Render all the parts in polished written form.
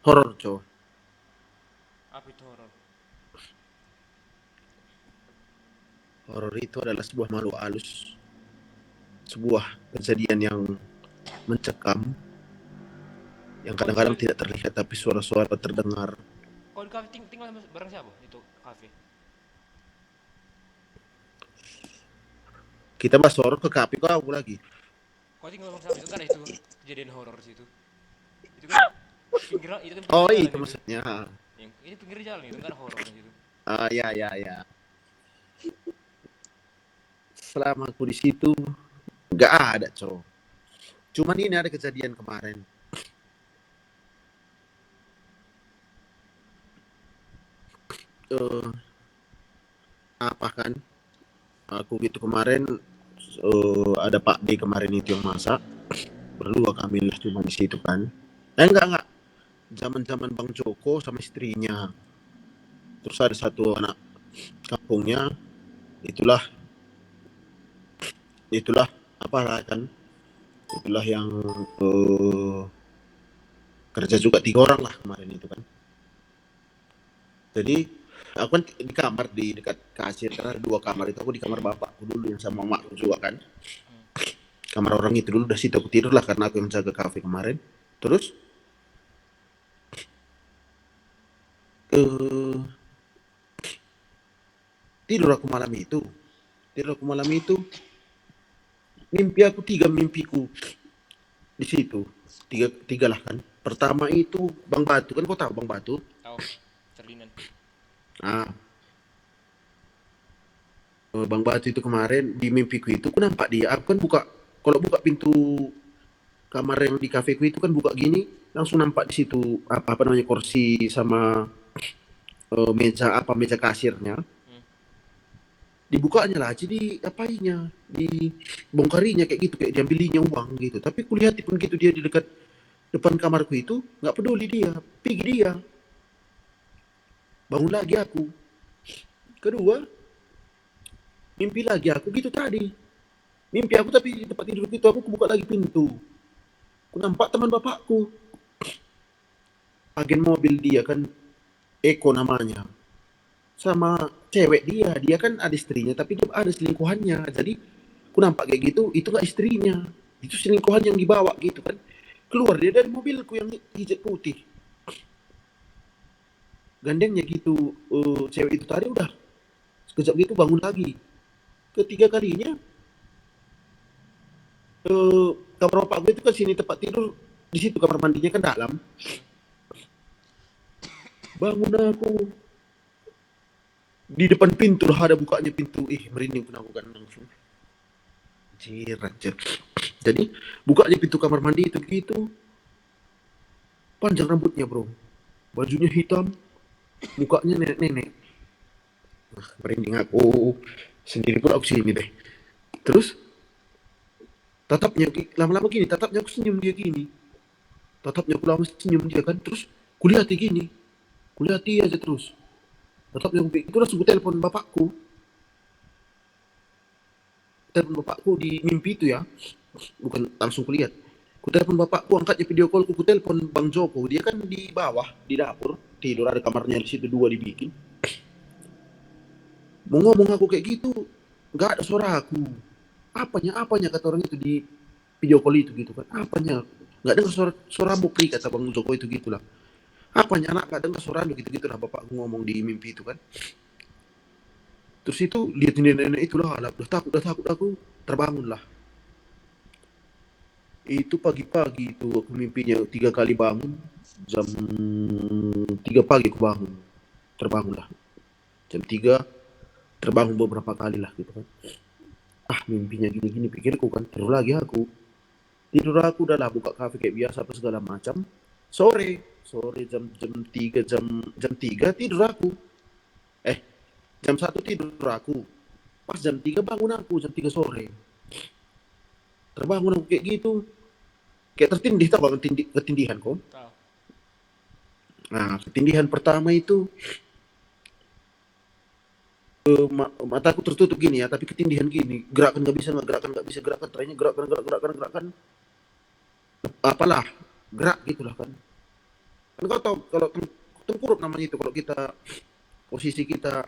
Horor, cow. Apa itu horor? Horor itu adalah sebuah makhluk halus, sebuah kejadian yang mencekam, yang Kau tinggal kadang-kadang tidak terlihat tapi suara-suara terdengar. kau di kafe tinggal sama bareng siapa? Itu kafe. Kita bahas horor ke kapi kok aku lagi. Kau tinggal sama siapa? Itu kan itu kejadian horor situ. Itu kan itu kan pinggir Oh, jalan itu itu. maksudnya. Yang ini pinggir jalan itu kan horor di situ. Ah, ya, ya, ya. Selama aku di situ nggak ada, cow. Cuman ini ada kejadian kemarin. Eh, apa kan? Aku gitu kemarin ada Pak D kemarin itu yang masak. Berdua kami lah cuma di situ kan. Enggak. Zaman-zaman Bang Joko sama istrinya. Terus ada satu anak kampungnya. Itulah apalah kan. Itulah yang kerja juga 3 orang lah kemarin itu kan. Jadi aku kan di kamar di dekat kasir karena ada 2 kamar itu, aku di kamar bapakku dulu yang sama makku juga kan. Kamar orang itu dulu, udah situ aku tidur lah karena aku yang jaga kafe kemarin. Terus eh tidur aku malam itu. Mimpi aku 3 mimpiku di situ. Tiga lah kan. Pertama itu Bang Batu, kan kau tahu Bang Batu? Tahu. Cerdinan. Ah, Bang Batu itu kemarin di mimpiku itu aku nampak dia. Aku kan kalau buka pintu kamar yang di kafeku itu kan buka gini, langsung nampak di situ apa namanya kursi sama meja kasirnya. Hmm. Dibukanya lah, jadi apainya, dibongkarinya kayak gitu, kayak diambilinya uang gitu. Tapi kulihat pun gitu dia di dekat depan kamarku itu nggak peduli dia, pergi dia. Bangun lagi aku. Kedua, mimpi lagi aku gitu tadi. Mimpi aku tapi di tempat tidur itu aku buka lagi pintu. Aku nampak teman bapakku. Agen mobil dia kan, Eko namanya. Sama cewek dia kan ada istrinya tapi dia ada selingkuhannya. Jadi aku nampak kayak gitu, itu gak istrinya. Itu selingkuhan yang dibawa gitu kan. Keluar dia dari mobilku yang hijau putih. Gandengnya gitu, cewek itu tadi udah sekejap gitu bangun lagi. Ketiga kalinya eh, kamar bapak gue itu kan sini tempat tidur, di situ kamar mandinya kan dalam. Hmm. Bangun aku di depan pintu lah, ada bukanya pintu, merinding pun aku kan langsung. Anjir. Jadi bukanya pintu kamar mandi itu gitu, panjang rambutnya bro, bajunya hitam, mukanya nenek-nenek. Merinding aku sendiri pun aku sini deh. Terus tatapnya lama-lama gini, tatapnya aku senyum dia gini, tatapnya aku lama senyum dia kan. Terus kulihat dia gini, kulihat dia aja terus. Tatapnya aku itu langsung telepon bapakku di mimpi itu ya, bukan langsung kulihat. Ku telepon bapakku, angkatnya video call, ku telepon Bang Joko, dia kan di bawah di dapur tidur, ada kamarnya di situ 2 dibikin. Mau ngomong aku kayak gitu, nggak ada suara aku. Apanya kata orang itu di video call itu gitu kan. Apanya? Nggak dengar suara mukri kata Bang Joko itu gitulah. Apanya anak nggak dengar suara gitu lah bapakku ngomong di mimpi itu kan. Terus itu lihat nenek-nenek itulah, udah takut aku, terbangun lah. Itu pagi-pagi itu aku mimpinya 3 kali bangun, jam 3 pagi aku bangun, terbangun lah. Jam 3 terbangun beberapa kali lah gitu kan. Mimpinya gini-gini pikirku kan, terus lagi tidur aku udah lah, buka kafe kayak biasa apa segala macam. Sore jam 3 tidur aku. Jam 1 tidur aku. Pas jam 3 bangun aku, jam 3 sore. Terbangun aku kayak gitu. Kayak tertindih, tau bangun ketindihan kok. Tahu. Nah, ketindihan pertama itu mataku tertutup gini ya, tapi ketindihan gini, gerakan nggak bisa, gerakan, terakhirnya gerakan, apalah, gerak gitulah kan. Kan kau tahu kalau tengkurap namanya itu kalau kita posisi kita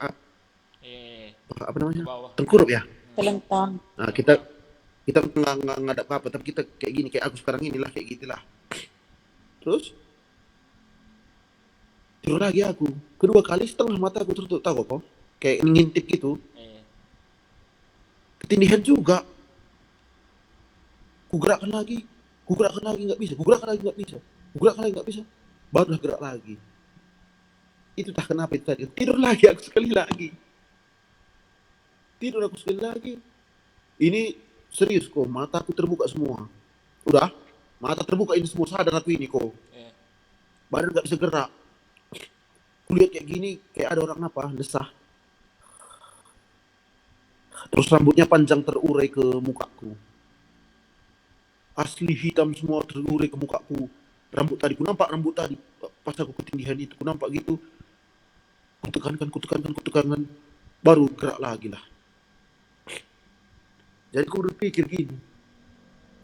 apa ke namanya? bawah. Tengkurap ya. Telentang. Nah, kita nggak ngadap apa, tapi kita kayak gini, kayak aku sekarang inilah, kayak gitulah. Terus tidur lagi aku. Kedua kali setengah mata aku tertutup, tahu kok? Kayak ngintip gitu. Ketindihan juga. Kugerakkan lagi nggak bisa. Kugerakkan lagi nggak bisa. Barulah gerak lagi. Itu tak kenapa itu tadi. Tidur lagi aku sekali lagi. Ini serius kok, mata aku terbuka semua. Udah, mata terbuka ini semua, sadar aku ini kok. Badan nggak bisa gerak. Kulihat kayak gini, kayak ada orang apa, desah. Terus rambutnya panjang terurai ke mukaku. Asli hitam semua terurai ke mukaku. Rambut tadi, ku nampak rambut tadi. Pas aku ketindihan itu, ku nampak gitu. Kutekankan. Baru gerak lagi lah. Jadi aku berpikir gini,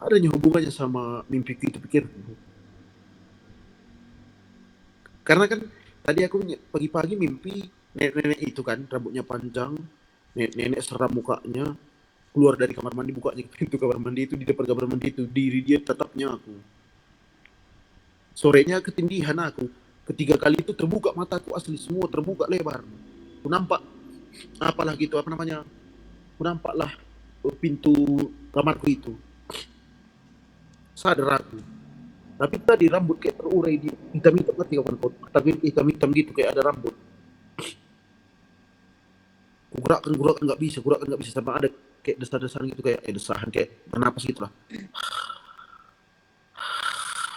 adanya hubungannya sama mimpiku itu, pikirku. Karena kan tadi aku pagi-pagi mimpi nenek itu kan, rambutnya panjang, nenek seram mukanya, keluar dari kamar mandi, bukanya pintu kamar mandi itu, di depan kamar mandi itu diri dia tetapnya aku. Sorenya ketindihan aku. Ketiga kali itu terbuka mataku, asli semua terbuka lebar. Ku nampak apalah gitu, apa namanya? Ku nampaklah pintu kamarku itu. Sadar aku. Tapi tadi rambut kayak terurai di hitam-hitam, ngerti kawan? Tapi hitam-hitam gitu kayak ada rambut. Ku gerakkan nggak bisa, sama ada kayak desah-desahan gitu, kayak desahan kayak bernapas gitu lah.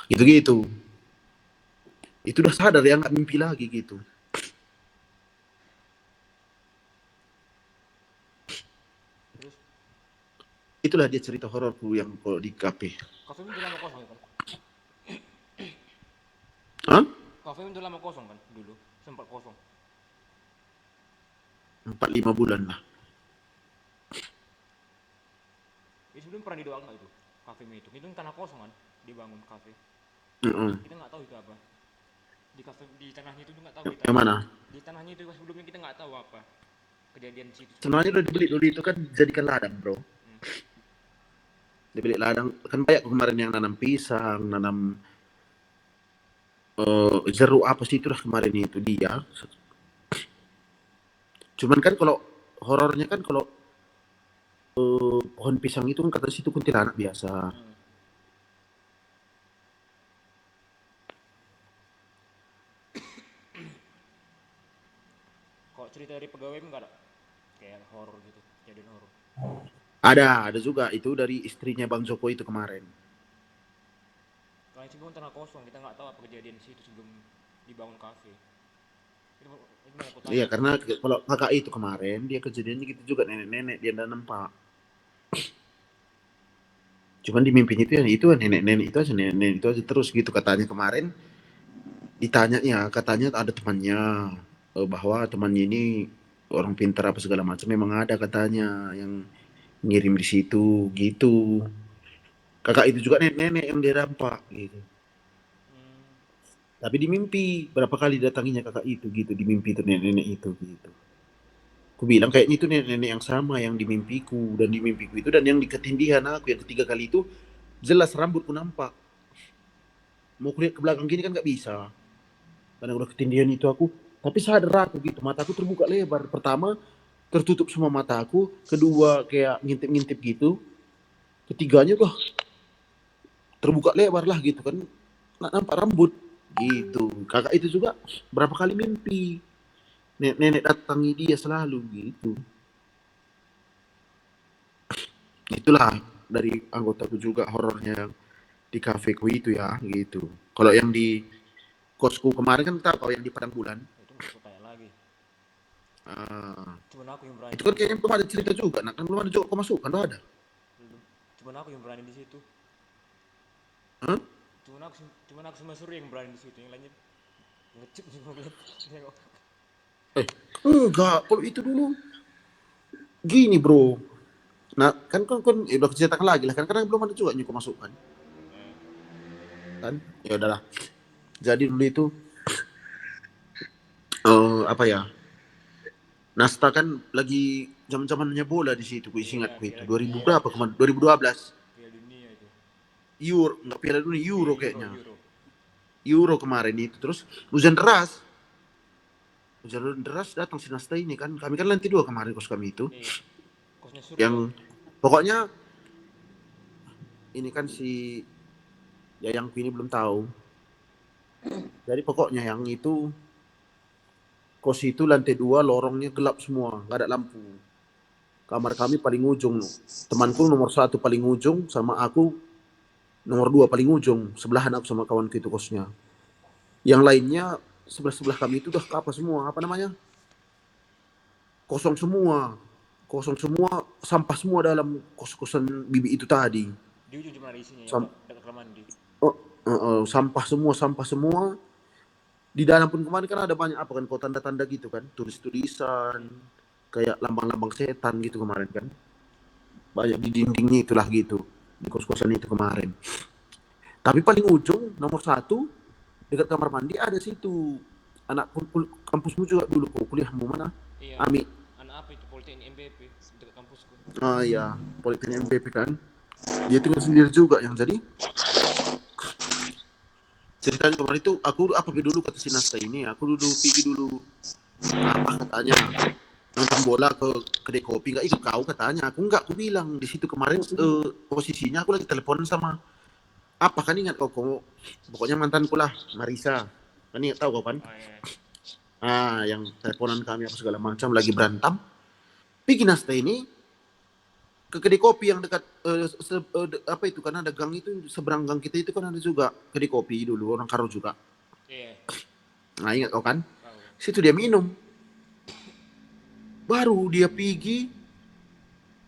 Gitu-gitu. Itu udah sadar ya, nggak mimpi lagi gitu. Itulah dia cerita hororku yang kalau di kafe. Kafe itu lama kosong kan? Hah? Kafe itu lama kosong kan dulu, sempat kosong. 4-5 bulan lah. Sebelum pernah didoakan nggak itu kafe itu tanah kosong kan, dibangun kafe. Kita nggak tahu itu apa. Di kafe di tanahnya itu nggak tahu. Yang mana? Di tanahnya itu sebelumnya kita nggak tahu apa kejadian situ. Sebenarnya udah dibeli dulu itu kan, dijadikan ladang bro. Dibeli ladang kan, banyak kemarin yang nanam pisang, nanam jeruk apa sih, itulah kemarin itu dia. Cuman kan kalau horornya kan, kalau pohon pisang itu kan kata situ kuntilanak biasa. Kok cerita dari pegawai enggak ada kayak horor gitu, kejadian horor? Ada juga itu dari istrinya Bang Joko itu kemarin. Kalau itu pun tanah kosong, kita nggak tahu apa kejadian di situ sebelum dibangun kafe. Iya, karena kalau kakak itu kemarin dia kejadiannya gitu juga, nenek-nenek dia nanam pak. Cuman di mimpinya itu nenek-nenek itu aja terus gitu katanya kemarin. Ditanya ya, katanya ada temannya, bahwa temannya ini orang pintar apa segala macam, memang ada katanya yang ngirim di situ gitu. Kakak itu juga nenek-nenek yang dia dampak gitu. Tapi di mimpi berapa kali datanginya kakak itu gitu, di mimpi itu nenek-nenek itu gitu. Aku bilang kayaknya itu nenek-nenek yang sama yang di mimpiku, dan di mimpiku itu, dan yang di ketindihan aku yang ketiga kali itu jelas rambutku nampak. Mau kulihat ke belakang gini kan nggak bisa, karena udah ketindihan itu aku. Tapi sadar aku gitu, mataku terbuka lebar. Pertama tertutup semua mataku, kedua kayak ngintip-ngintip gitu, ketiganya udah terbuka lebar lah gitu kan, nggak nampak rambut gitu. Kakak itu juga berapa kali mimpi nenek datangi dia selalu gitu. Itulah dari anggotaku juga horornya di kafeku itu ya gitu. Kalau yang di kosku kemarin kan tahu, kalau yang di Padang Bulan Itu nggak aku tanya lagi. Cuman aku yang berani. itu kan kayaknya belum ada cerita juga, nah kan belum ada juga kemasukan, udah ada. Cuman aku yang berani di situ. Hah? Cuman aku sama Surya yang berani di situ, yang lainnya ngecip semua lihat. Enggak, kalau itu dulu gini bro. Nah kan udah ceritakan lagi lah kan, karena belum ada juga nyuka masukan kan, ya udahlah. Jadi dulu itu apa ya? Nasta kan lagi zaman-zamannya bola di situ, gue Iya, ingatku itu. Piala 2000 Dunia berapa itu. kemarin? 2012. Piala Dunia itu. Euro, enggak Piala Dunia, Iya, Euro Euro, kayaknya. Euro. Euro kemarin itu terus hujan deras. Hujan deras datang si Nasta ini kan. Kami kan lantai 2 kemarin kos kami itu. Iya. Kosnya surga. Yang pokoknya ini kan si Yayangku ini belum tahu. Jadi pokoknya yang itu kos itu lantai 2 lorongnya gelap semua, nggak ada lampu. Kamar kami paling ujung. Temanku nomor 1 paling ujung, sama aku nomor 2 paling ujung. Sebelahan aku sama kawanku itu kosnya. Yang lainnya sebelah-sebelah kami itu udah apa semua, apa namanya? Kosong semua. Kosong semua, sampah semua dalam kos-kosan bibi itu tadi. Di ujung cuma ada isinya yang Sam dekat kamar mandi. oh, sampah semua, sampah semua. Di dalam pun kemarin kan ada banyak apa kan, kok tanda-tanda gitu kan, tulis-tulisan, Iya. kayak lambang-lambang setan gitu kemarin kan. Banyak di dindingnya itulah gitu, di kos-kosan itu kemarin. Tapi paling ujung nomor 1 dekat kamar mandi ada situ anak kampusmu juga dulu, kok kuliahmu mana? Iya. Ami. Anak apa itu? Politeknik MBP dekat kampusku. Ah ya, Politeknik MPP kan. Dia tinggal sendiri juga yang jadi ceritanya kemarin itu aku apa dulu kata si Nasta ini, aku dulu pergi dulu apa katanya nonton bola ke kedai kopi, nggak ikut kau katanya. Aku nggak, aku bilang di situ kemarin posisinya aku lagi telepon sama apa kan, ingat kau pokoknya mantanku lah, Marisa kan, ingat tahu kau kan. Oh iya. Yang teleponan kami apa segala macam lagi berantem. Pergi Nasta ini ke kedai kopi yang dekat apa itu kan, ada gang itu seberang gang kita itu kan ada juga kedai kopi dulu orang Karo juga. Iya. Nah ingat kau kan, Tahu. situ dia minum, baru dia pergi.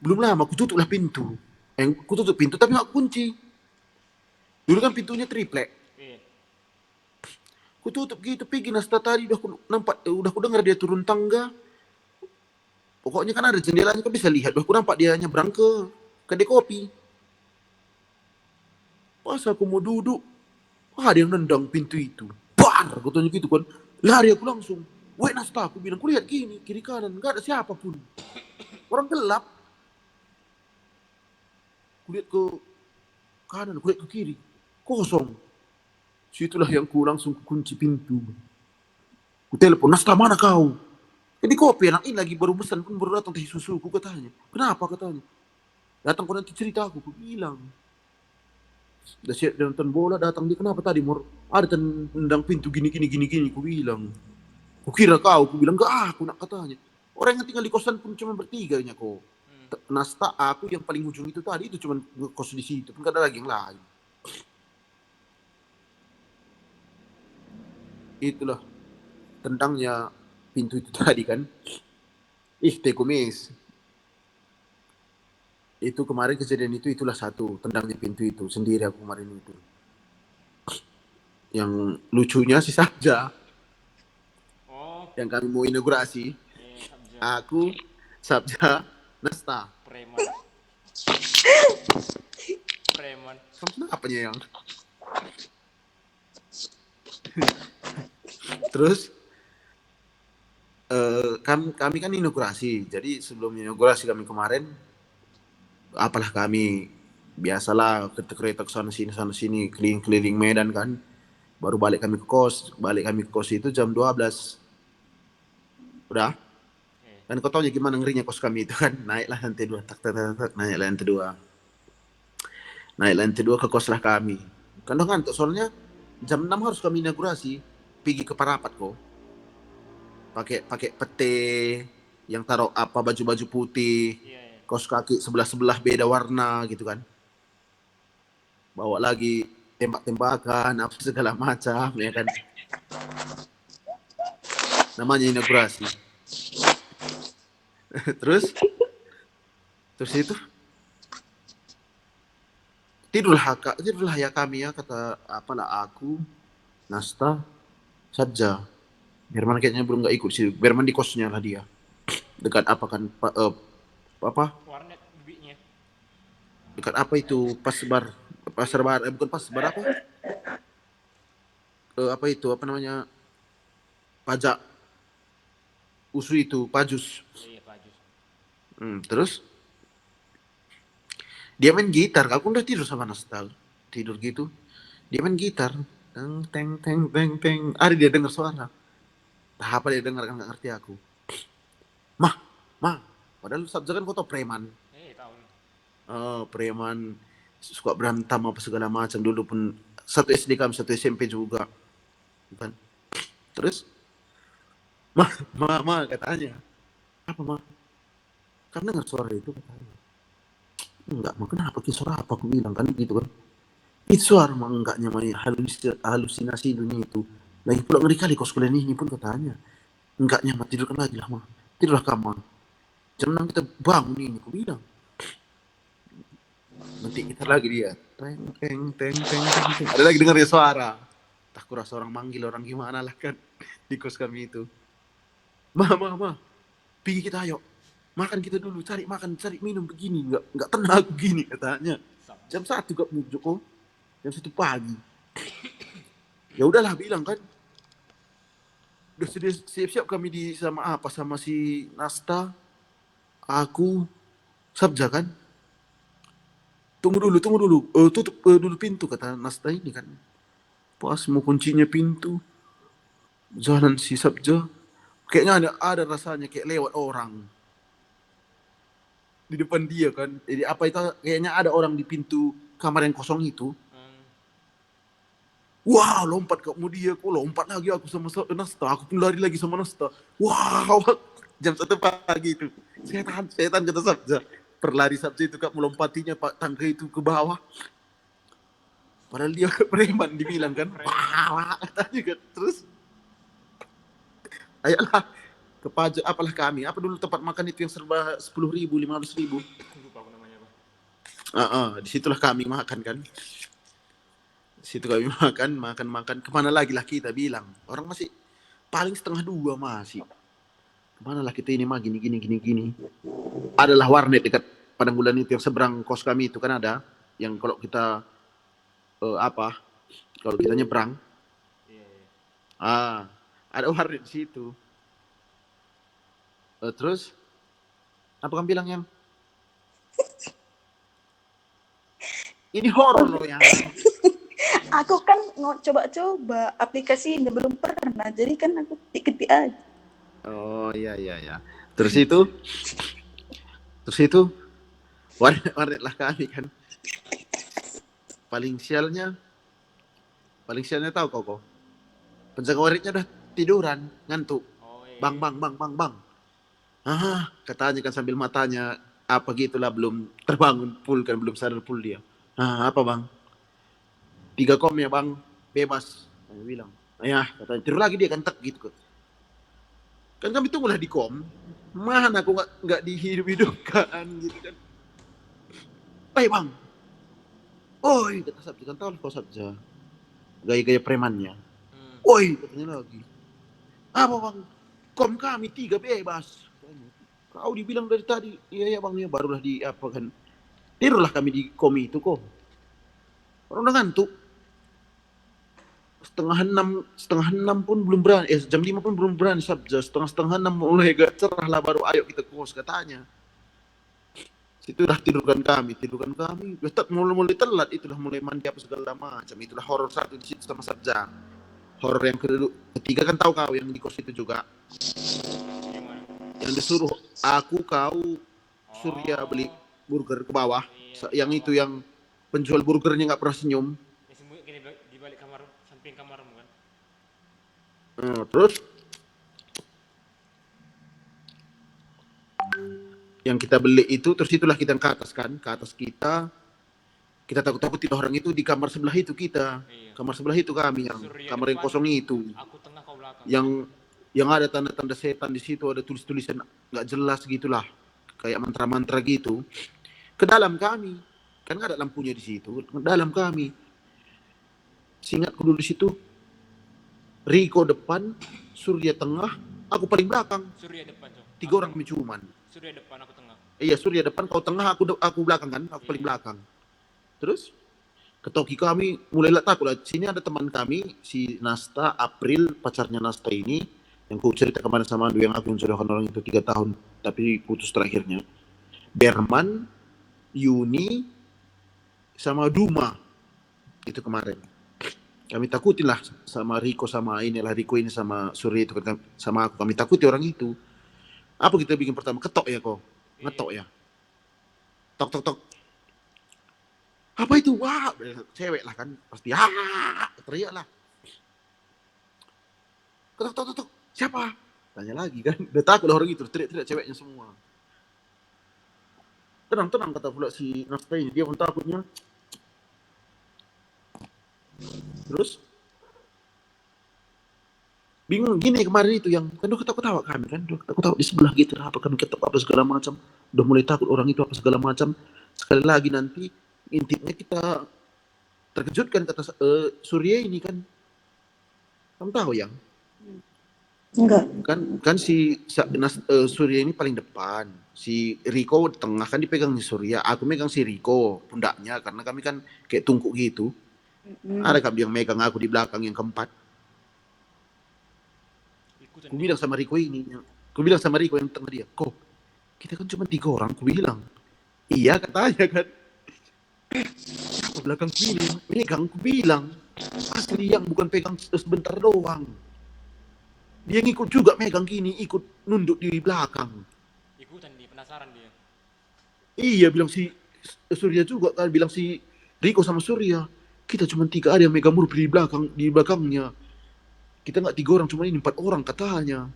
Belum lama aku tutuplah pintu, aku tutup pintu tapi nggak kunci. Dulu kan pintunya triplek. Iya. Aku tutup gitu, pergi Nasta tadi udah aku nampak, udah aku dengar dia turun tangga. Pokoknya kan ada jendelanya kan bisa lihat, udah aku nampak dia nyebrang ke kedai kopi. Pas aku mau duduk, ada yang nendang pintu itu. Bar, aku tanya gitu kan. Lari aku langsung. Weh Nasta, aku bilang, ku lihat gini, kiri kanan, nggak ada siapapun. Orang gelap. Ku lihat ke kanan, ku lihat ke kiri. Kosong. Situlah yang ku langsung kunci pintu. Ku telepon, Nasta mana kau? Jadi kopi anak ini lagi baru pesan pun baru datang teh susu. Ku katanya. Kenapa katanya? Datang kau nanti cerita aku. Ku bilang. Udah siap nonton bola datang dia, kenapa tadi ada tendang pintu gini gini gini gini. Ku bilang. Ku kira kau. Ku bilang enggak, aku nak katanya. Orang yang tinggal di kosan pun cuma bertiga nya kok. Nasta, aku yang paling ujung itu tadi itu cuma kos di situ, pun gak ada lagi yang lain. Itulah tentangnya pintu itu tadi kan. Teh kumis. Itu kemarin kejadian itu, itulah satu tendangnya pintu itu sendiri aku kemarin itu. Yang lucunya sih saja Oh. yang kami mau inaugurasi, Iya, Sabja. aku, Sabja, Nasta. Preman. Preman. Kamu apanya yang terus kami kan inaugurasi. Jadi sebelum inaugurasi kami kemarin, apalah kami biasalah kereta ke sana sini keliling-keliling Medan kan. Baru balik kami ke kos. Balik kami ke kos itu jam 12. Udah. Iya. Kan kau tahu ya gimana ngerinya kos kami itu kan. Naiklah lantai 2, tak tak tak, tak, naik lantai 2. Naik lantai 2 ke kos lah kami. Kan udah ngantuk soalnya jam 6 harus kami inaugurasi. Pergi ke Parapat kok. Pakai pakai pete yang taruh apa baju-baju putih. Iya, iya. Kaos kaki sebelah-sebelah beda warna gitu kan. Bawa lagi tembak-tembakan apa segala macam ya kan. Namanya inaugurasi. terus terus itu tidurlah ya kami ya, kata apalah aku, Nasta, Saja. Berman kayaknya belum nggak ikut sih. Berman di kosnya lah dia. Dekat apa kan apa? Warnet bibinya. Dekat apa itu? Pasar bar, bukan pasar bar, apa? apa itu apa namanya pajak usu itu pajus. Iya, Pak Jus. Terus dia main gitar, aku udah tidur sama Nastal, tidur gitu, dia main gitar, teng teng teng teng teng, ada dia dengar suara, entah apa dia dengar kan nggak ngerti aku, mah mah, padahal Sabza kan foto preman, Tahu. preman suka berantem apa segala macam dulu pun satu SD kami satu SMP juga, kan, terus mah katanya, apa mah, kan dengar suara itu katanya, enggak mah kenapa ki suara apa aku bilang kan gitu kan. Itu suara mah enggaknya mah halusinasi dunia itu. Lagi pula ngeri kali kos kalian ini pun katanya. Enggaknya mah tidurkan lagi lah mah. Tidurlah kamu. Jam 6 kita bangun ini, aku bilang. Nanti kita lagi dia. Teng, teng, teng, teng, teng, teng. Ada lagi dengar dia suara. Tak kurasa orang manggil orang gimana lah kan. Di kos kami itu. Mah. Pergi kita ayo. Makan kita dulu, cari makan, cari minum begini. Enggak tenang aku gini katanya. Jam 1 gak muncul kok. Jam 1 pagi. Ya udahlah bilang kan. Udah siap-siap kami sama si Nasta, aku, Sabja kan. Tunggu dulu. Tutup dulu pintu kata Nasta ini kan. Pas mau kuncinya pintu, jalan si Sabja. Kayaknya ada rasanya kayak lewat orang di depan dia kan. Jadi apa itu kayaknya ada orang di pintu kamar yang kosong itu. Wah, lompat ke dia, aku lompat lagi aku sama Nasta, aku pun lari lagi sama Nasta. Wah, jam 1 pagi itu. Setan kata Sabja. Perlari Sabja itu kak melompatinya pak tangga itu ke bawah. Padahal dia preman dibilang kan. Wah, katanya kan. Terus, ayolah ke pajak apalah kami. Apa dulu tempat makan itu yang serba 10.000, 15.000. Lupa aku namanya apa. Disitulah kami makan kan. Situ kami makan. Kemana lagi lah kita bilang. Orang masih paling 1:30 masih. Kemana lah kita ini mah gini. Adalah warnet dekat Padang Bulan itu yang seberang kos kami itu kan ada. Yang kalau kita kalau kita nyebrang. Iya. Ada warnet di situ. Terus apa kamu bilang yang ini horor loh yang Aku kan coba-coba aplikasi ini belum pernah, jadi kan aku ketik aja. Oh iya. Terus itu warnet lah kami kan. Paling sialnya tahu kok. Penjaga warnetnya udah tiduran, ngantuk. Oh, iya. Bang. Katanya kan sambil matanya apa gitulah belum terbangun full kan, belum sadar full dia. Apa bang? 3 kom ya bang, bebas. Saya bilang. Ya, katanya tidur lagi dia kan tak gitu. Kan kami tunggulah di kom. Mana aku nggak dihidup-hidupkan gitu kan. Baik bang. Oi, kata Sabja kan tahu kau Sabja. Gaya-gaya premannya. Oi, katanya lagi. Apa bang? Kom kami 3 bebas. Kau dibilang dari tadi. Iya bang, ya barulah di apa kan. Tidurlah kami di kom itu kok. Orang udah ngantuk. Setengah enam pun belum berani. Jam 5 pun belum berani Sabja. Setengah 6 mulai agak cerah lah baru ayo kita kos katanya. Situ udah tidurkan kami. Tetap mulai telat, itulah mulai mandi apa segala macam. Itulah horor satu di situ sama Sabja. Horor yang ketiga kan tahu kau yang di kos itu juga. Yang disuruh aku kau Surya beli burger ke bawah. Yang itu yang penjual burgernya nggak pernah senyum. Di balik kamar, samping kamarmu kan. Terus yang kita beli itu, terus itulah kita ke atas kan, kita takut-takutin orang itu di kamar sebelah itu kita. Iya. Kamar sebelah itu kami yang kamar yang kosong itu. Aku tengah kau belakang. Yang ada tanda-tanda setan di situ, ada tulisan nggak jelas gitulah, kayak mantra-mantra gitu. Ke dalam kami, kan nggak ada lampunya di situ. Ke dalam kami, seingatku dulu di situ, Riko depan, Surya tengah, aku paling belakang. Surya depan tuh. 3 orang cuman. Surya depan, aku tengah. Iya, Surya depan, kau tengah, aku belakang kan, aku paling belakang. Terus Ketoki kami mulailah takut lah. Sini ada teman kami, si Nasta, April, pacarnya Nasta ini, yang ku cerita kemarin sama Andu, yang aku menjodohkan orang itu 3 tahun, tapi putus terakhirnya. Berman, Yuni, sama Duma, itu kemarin. Kami takutin lah sama Riko, sama inilah Riko ini sama Surya itu, sama aku. Kami takuti orang itu. Apa kita bikin pertama? Ketok ya kok? Ngetok ya? Tok, tok, tok. Apa itu? Wah, cewek lah kan. Pasti, teriak lah. Ketok, tok, tok, tok. Siapa? Tanya lagi kan. Udah takut lah orang itu. Teriak-teriak ceweknya semua. Tenang, tenang kata pula si Nasta ini. Dia pun takutnya. Terus bingung gini kemarin itu yang kan udah ketawa kami kan, udah ketawa di sebelah gitu lah, apa kami ketok apa segala macam, udah mulai takut orang itu apa segala macam. Sekali lagi nanti intipnya kita terkejutkan kata Surya ini kan, kamu tahu yang Enggak. kan si Surya ini paling depan, si Riko di tengah kan dipegang Surya, aku megang si Riko pundaknya karena kami kan kayak tungku gitu. Ada kami yang megang aku di belakang yang keempat. Ku bilang sama Riko ini, ku bilang sama Riko yang tengah dia, kok kita kan cuma 3 orang, ku bilang. Iya katanya kan. Siapa belakang ku ini megang, ku bilang. Asli yang bukan pegang sebentar doang. Dia ngikut juga megang gini, ikut nunduk di belakang. Ikutan dia, penasaran dia. Iya bilang si Surya juga kan, bilang si Riko sama Surya. Kita cuma 3 ada yang megang muruk di belakangnya. Kita nggak 3 orang, cuma ini 4 orang katanya.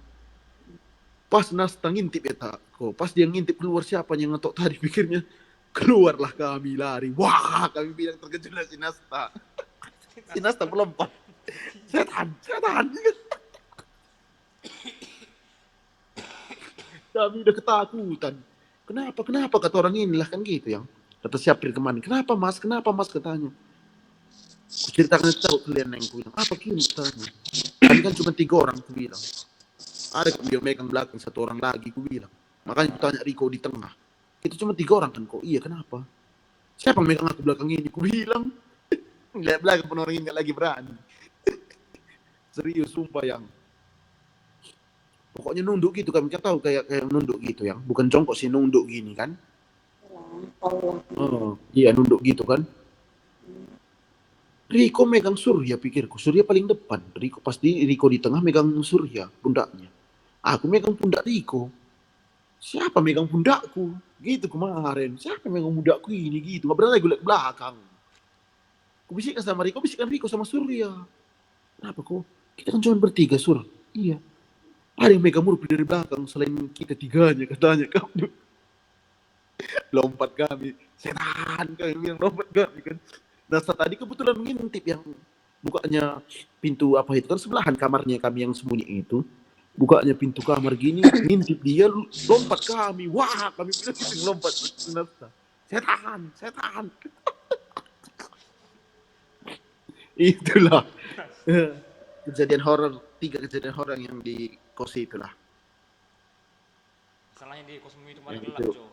Pas Nasta ngintip ya tak, kok pas dia ngintip keluar siapa yang ngetok tadi, pikirnya keluarlah kami lari. Wah, kami bilang terkejutlah si Nasta. Si Nasta melompat. Setan, setan. Kami udah ketakutan. Kenapa kata orang inilah kan gitu yang kata si April kemarin. Kenapa mas katanya. Ku ceritakan tahu kalian yang ku bilang. Apa kini katanya. Kami kan cuma 3 orang ku bilang. Ada yang megang belakang 1 orang lagi ku bilang. Makanya ku tanya Riko di tengah. Itu cuma 3 orang kan kok. Iya kenapa? Siapa yang megang aku belakang ini? Ku bilang. Lihat belakang pun orang ini gak lagi berani. Serius sumpah yang. Pokoknya nunduk gitu kami kan tahu kayak nunduk gitu yang. Bukan jongkok sih, nunduk gini kan. Oh, iya nunduk gitu kan. Riko megang Surya pikirku. Surya paling depan. Riko pasti Riko di tengah megang Surya pundaknya. Aku megang pundak Riko. Siapa megang pundakku? Gitu kemarin. Siapa megang pundakku ini gitu. Gak berani gue lihat belakang. Aku bisikkan sama Riko, bisikkan Riko sama Surya. Kenapa kok? Kita kan cuma bertiga Sur. Iya. Ada yang megang muruk dari belakang selain kita 3-nya katanya kamu. Lompat kami. Setan kami bilang lompat kami kan. Nah tadi kebetulan ngintip yang bukanya pintu apa itu kan sebelahan kamarnya kami yang sembunyi itu. Bukanya pintu kamar gini, ngintip dia lompat kami. Wah, kami bilang kita lompat. Setan, setan. Itulah kejadian horor, 3 kejadian horor yang di kos itulah. Masalahnya di kosmu itu malah gelap, Cok.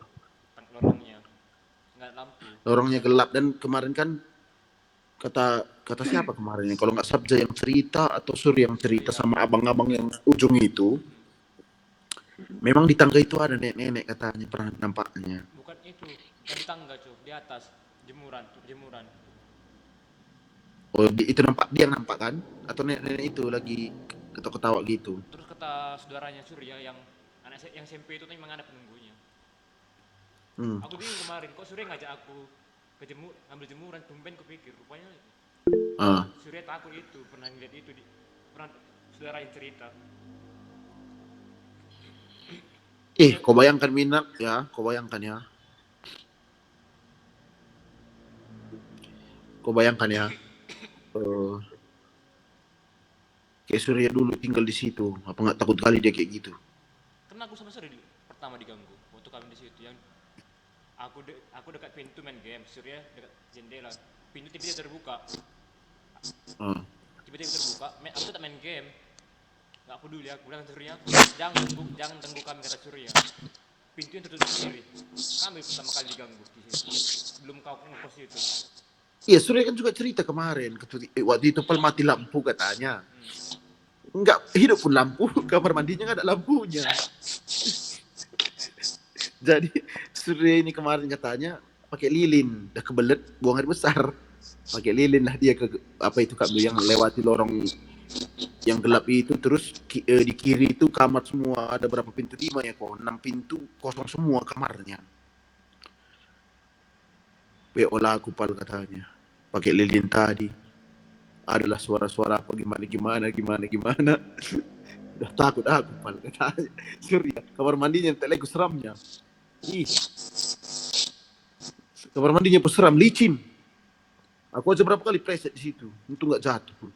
Lorongnya. Nggak ada lampu. Lorongnya gelap dan kemarin kan kata siapa kemarin ya? Kalau nggak Sabja yang cerita atau Surya yang cerita sama abang-abang yang ujung itu. Memang di tangga itu ada nenek-nenek katanya pernah nampaknya. Bukan itu, bukan di tangga, Cok. Di atas jemuran. Oh, itu nampak dia nampak kan? Atau nenek-nenek itu lagi ketawa-ketawa gitu. Terus kata saudaranya Surya yang anak yang SMP itu memang ada penunggunya. Aku bingung kemarin, kok Surya ngajak aku ke ngambil jemuran, tumben kupikir rupanya Surya takut itu, pernah lihat itu pernah saudara yang cerita. Kau bayangkan minat ya, kau bayangkan ya. Kayak Surya dulu tinggal di situ, apa nggak takut kali dia kayak gitu? Karena aku sama Surya pertama diganggu waktu kami di situ yang aku dekat pintu main game, Surya dekat jendela, pintu tiba-tiba terbuka. Tiba-tiba terbuka, aku tetap main game, nggak peduli aku bilang Surya, jangan ganggu kami kata Surya. Pintu yang tertutup sendiri, kami pertama kali diganggu di situ, sebelum kau ngekos itu. Iya, Surya kan juga cerita kemarin. Waktu itu mati lampu katanya. Enggak, hidup pun lampu. Kamar mandinya nggak ada lampunya. Jadi Surya ini kemarin katanya pakai lilin. Udah kebelet, buang air besar. Pakai lilin lah dia ke apa itu Kak yang lewati lorong yang gelap itu. Terus di kiri itu kamar semua. Ada berapa pintu? 5 ya kok. 6 pintu kosong semua kamarnya. Beolah aku pal katanya. Pakai lilin tadi. Adalah suara-suara apa gimana. Udah takut aku pal katanya. Surya, kamar mandinya telegu seramnya. Ih, kamar mandinya seram, licin. Aku aja berapa kali preset di situ, untuk nggak jatuh pun.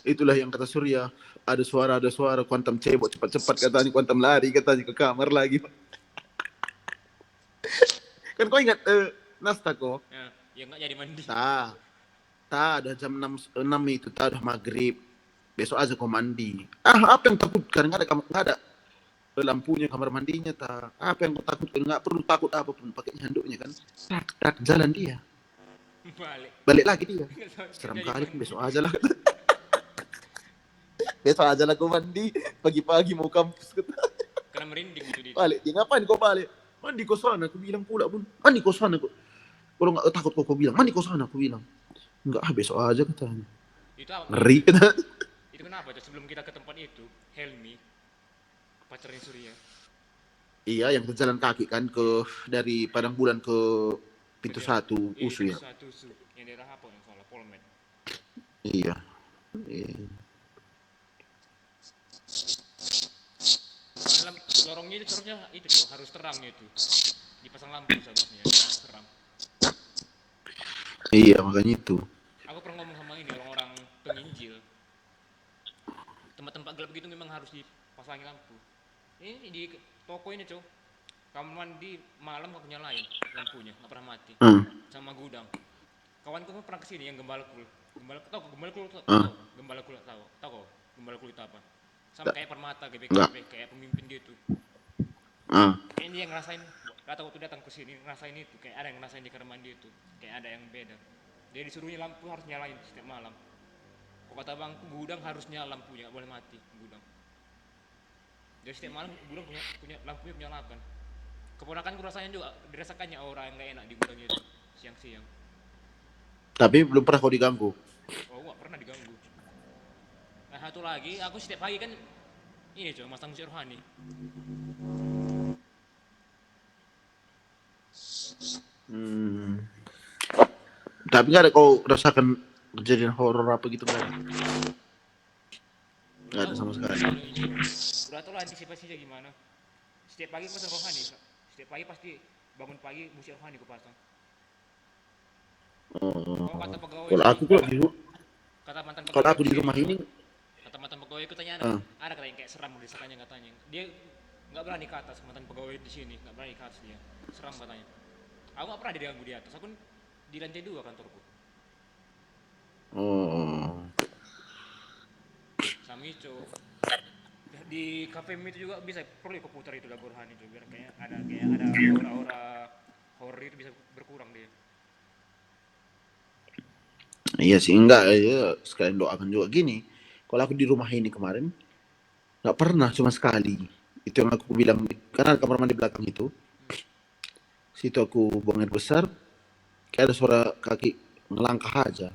Itulah yang kata Surya, ada suara, kuantum cebok cepat-cepat katanya, kuantum lari katanya ke kamar lagi. Kan kau ingat Nasta kok? Ya nggak jadi mandi. Udah jam 6 itu, udah maghrib. Besok aja kau mandi. Apa yang takutkan? Nggak ada lampunya kamar mandinya. Apa yang kau takutkan? Nggak perlu takut apapun. Pakai handuknya kan. Tak, jalan dia. Balik lagi dia. Seram kali, besok aja lah. Besok aja lah kau mandi. Pagi-pagi mau kampus. Karena merinding gitu. Balik, dia ngapain kau balik? Mandi kau sana, aku bilang pula pun. Mandi kau sana. Kalau nggak takut kau bilang, mandi kau sana, aku bilang. Enggak, besok aja katanya. Itu apa? Ngeri kata. Itu kenapa? Sebelum kita ke tempat itu, Helmi, pacarnya Surya. Iya, yang jalan kaki kan dari Padang Bulan ke pintu 1 USU ya. Pintu 1 USU, yang daerah apa yang salah Polmed. Iya. Lorongnya itu harus terang itu. Dipasang lampu seharusnya, terang. Iya, makanya itu. Aku pernah ngomong sama ini orang-orang penginjil. Tempat-tempat gelap gitu memang harus dipasangi lampu. Ini di toko ini, Cok. Kamar mandi malam aku nyalain lampunya, nggak pernah mati. Sama gudang. Kawanku pernah kesini yang gembala kul. Tahu gembala kul? Gembala kul tahu. Tahu gembala kul itu apa? Sama kayak permata, GBKP, kayak pemimpin gitu. Ini yang ngerasain, kata waktu datang ke sini ngerasain itu, kayak ada yang ngerasain di kamar mandi itu, kayak ada yang beda. Dia disuruhnya lampu harus nyalain setiap malam. Kok kata bangku gudang harus nyala lampunya, nggak boleh mati gudang. Jadi setiap malam gudang punya lampunya nyalakan. Keponakan ku rasanya juga dirasakannya aura yang nggak enak di gudang itu siang-siang. Tapi belum pernah kau diganggu? Oh, nggak pernah diganggu. Nah satu lagi, aku setiap pagi kan ini coba masang musik rohani. Tapi nggak ada kau rasakan kejadian horor apa gitu nggak ada? Nggak ada sama sekali. Udah tau lah antisipasinya gimana. Setiap pagi pasang rohani. Setiap pagi pasti bangun pagi musik rohani ku pasang. Kata pegawai. Kalau aku kok kalau aku di rumah ini. Kata mantan pegawai ku tanya ada katanya kayak seram desakannya katanya. Dia nggak berani ke atas, mantan pegawai di sini nggak berani ke atas dia. Seram katanya. Aku nggak pernah diganggu di atas. Aku di lantai 2 kantorku. Sama itu di kafe itu juga bisa perlu putar itu lagu rohani itu biar kayak ada aura-aura horor itu bisa berkurang dia. Iya sih, enggak ya, sekalian doakan juga gini. Kalau aku di rumah ini kemarin nggak pernah, cuma sekali. Itu yang aku bilang, karena kamar mandi belakang itu. Situ aku buang air besar, kayak ada suara kaki ngelangkah aja.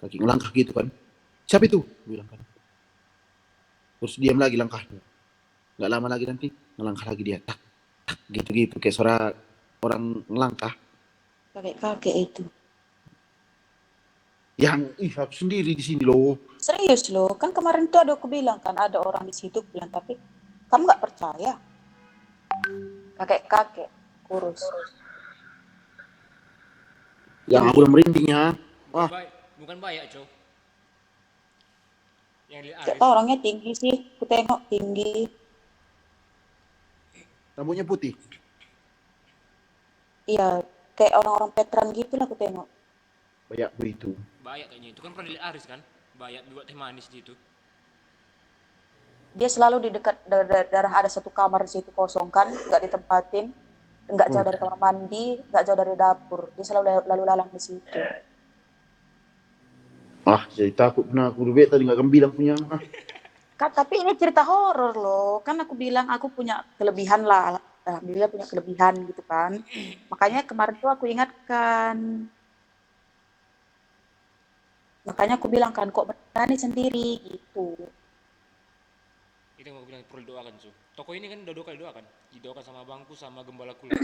Kaki ngelangkah gitu kan. Siapa itu? Bilang kan. Terus diam lagi langkahnya. Nggak lama lagi nanti ngelangkah lagi dia. Tak, gitu-gitu kayak suara orang ngelangkah. Kakek itu. Yang aku sendiri di sini loh. Serius loh, kan kemarin tuh aku bilang kan ada orang di situ bilang, tapi kamu nggak percaya. Kakek kurus. Yang aku udah merinding ya. Bukan bayak, Cok. Yang lihat Siapa orangnya tinggi sih? Aku tengok tinggi. Rambutnya putih. Iya, kayak orang-orang veteran gitu lah aku tengok. Bayak itu. Bayak kayaknya itu kan pernah dilihat Aris kan? Bayak buat teh manis gitu. Dia selalu di dekat darah ada satu kamar di situ kosong kan, nggak ditempatin. nggak jauh dari kamar mandi, nggak jauh dari dapur. Dia selalu lalu lalang di situ. Jadi takut. Nah, aku udah tadi nggak akan bilang punya. Kan, tapi ini cerita horor loh. Kan aku bilang aku punya kelebihan lah. Alhamdulillah punya kelebihan gitu kan. Makanya kemarin tuh aku ingatkan. Makanya aku bilang kan, kok berani sendiri gitu. Itu yang aku bilang perlu doakan cuy. Toko ini kan udah 2 kali doakan. Didoakan sama abangku sama gembala kulit.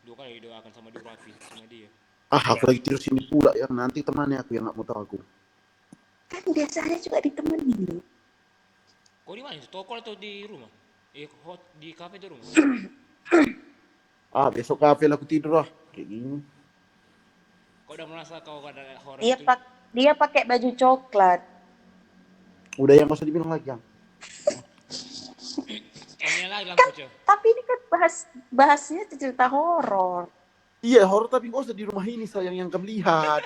2 kali didoakan sama Durafi sama dia. Aku lagi tidur sini pula yang nanti temannya aku yang nggak mau tahu aku. Kan biasanya juga ditemenin loh. Kau di mana? Toko atau di rumah? Di kafe itu rumah. Besok kafe lah aku tidur lah. Kayak gini. Kau udah merasa kau ada horor Dia itu? dia pakai baju coklat. Udah yang nggak usah dibilang lagi yang. Kau nyala lagi lampu cuy. Tapi ini kan bahasnya cerita horor. Iya horor tapi nggak usah di rumah ini sayang yang kamu lihat.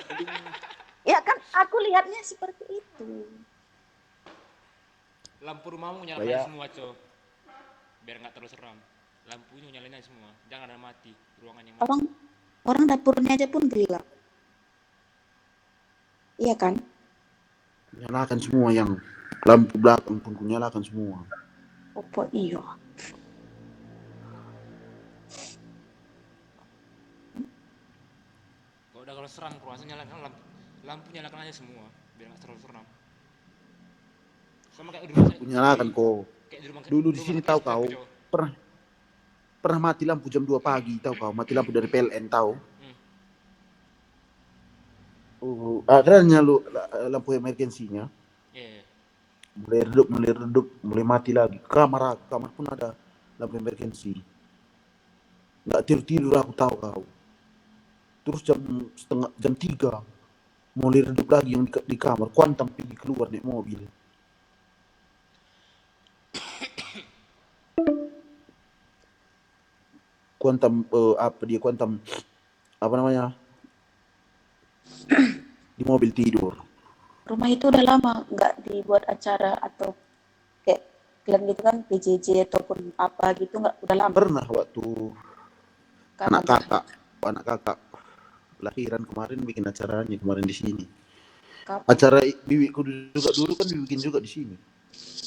Ya kan aku lihatnya seperti itu. Lampu rumahmu nyalakan semua cuy. Biar nggak terlalu seram. Lampunya nyalain aja semua. Jangan ada mati. Ruangan yang mati. Orang dapurnya aja pun gelap. Iya kan? Nyalakan semua yang lampu belakang pun nyalakan semua. Apa iya? Kalau seram ruangan nyalakan lampu nyalakan aja semua biar nggak terlalu seram. Sama kayak di rumah saya. Nyalakan kok. Kayak di rumah Dulu di sini tahu kau pernah mati lampu jam 2 pagi tahu kau mati lampu dari PLN tahu. Adanya lampu emergensinya. Mulai redup, mulai mati lagi. Kamar pun ada lampu emergensi. Nggak tidur aku tahu kau. Terus jam 3 mulai redup lagi yang di kamar. Kuantam pergi keluar naik mobil. Kuantam apa namanya? Di mobil tidur. Rumah itu udah lama nggak dibuat acara atau kayak film gitu kan, PJJ ataupun apa gitu, nggak, udah lama. Pernah waktu anak kakak lahiran kemarin bikin acaranya kemarin di sini. Kapan? Acara bibiku juga dulu kan dibikin juga di sini.